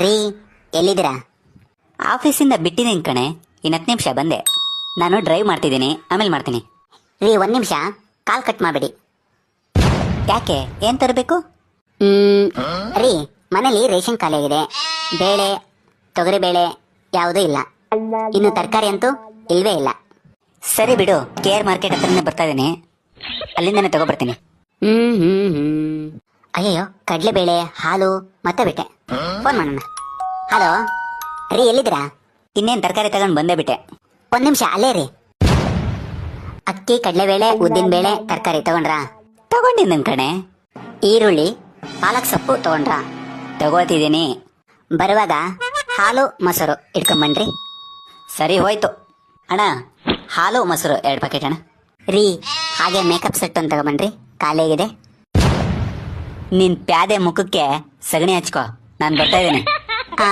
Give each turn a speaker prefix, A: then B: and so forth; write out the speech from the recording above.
A: ರೀ, ಎಲ್ಲಿದ್ದೀರಾ?
B: ಆಫೀಸಿಂದ ಬಿಟ್ಟಿದ್ದೀನಿ ಕಣೆ. ಇನ್ನು 10 ನಿಮಿಷ ಬಂದೆ. ನಾನು ಡ್ರೈವ್ ಮಾಡ್ತಿದ್ದೀನಿ, ಆಮೇಲೆ ಮಾಡ್ತೀನಿ.
A: ರೀ, 1 ನಿಮಿಷ, ಕಾಲ್ ಕಟ್ ಮಾಡಬೇಡಿ.
B: ಯಾಕೆ, ಏನು ತರಬೇಕು?
A: ರೀ, ಮನೇಲಿ ರೇಷನ್ ಖಾಲಿ ಆಗಿದೆ. ಬೇಳೆ, ತೊಗರಿ ಬೇಳೆ ಯಾವುದೂ ಇಲ್ಲ. ಇನ್ನು ತರಕಾರಿ ಅಂತೂ ಇಲ್ವೇ ಇಲ್ಲ.
B: ಸರಿ ಬಿಡು, KR ಮಾರ್ಕೆಟ್ ಹತ್ರನೇ ಬರ್ತಾ ಇದ್ದೀನಿ, ಅಲ್ಲಿಂದನೇ ತಗೊಬರ್ತೀನಿ.
A: ಅಯ್ಯಯ್ಯೋ, ಕಡಲೆಬೇಳೆ, ಹಾಲು ಮತ್ತೆ ಬಿಟ್ಟೆ. ಫೋನ್ ಮಾಡೋಣ. ಹಲೋ ರೀ, ಎಲ್ಲಿದ್ದೀರಾ?
B: ಇನ್ನೇನು ತರಕಾರಿ ತಗೊಂಡು ಬಂದೇ ಬಿಟ್ಟೆ.
A: 1 ನಿಮಿಷ ಅಲ್ಲೇ ರೀ. ಅಕ್ಕಿ, ಕಡಲೆಬೇಳೆ, ಉದ್ದಿನಬೇಳೆ, ತರಕಾರಿ ತಗೊಂಡ್ರಾ?
B: ತಗೊಂಡಿದ್ದೀನಿ ಕಣೆ.
A: ಈರುಳ್ಳಿ, ಪಾಲಕ್ ಸೊಪ್ಪು ತಗೊಂಡ್ರಾ?
B: ತಗೋತಿದ್ದೀನಿ.
A: ಬರುವಾಗ ಹಾಲು ಮೊಸರು ಇಟ್ಕೊಂಬನ್ರಿ.
B: ಸರಿ ಹೋಯ್ತು ಅಣ್ಣ. ಹಾಲು ಮೊಸರು 2 ಪ್ಯಾಕೆಟ್ ಅಣ್ಣ.
A: ರೀ, ಹಾಗೆ ಮೇಕಪ್ ಸೆಟ್ ಒಂದು ತಗೊಂಬನ್ರಿ, ಖಾಲಿಯಾಗಿದೆ.
B: ನಿನ್ ಪ್ಯಾದೆ ಮುಖಕ್ಕೆ ಸಗಣಿ ಹಚ್ಕೋ, ನಾನು ಬರ್ತಾ ಇದ್ದೀನಿ.
A: ಆ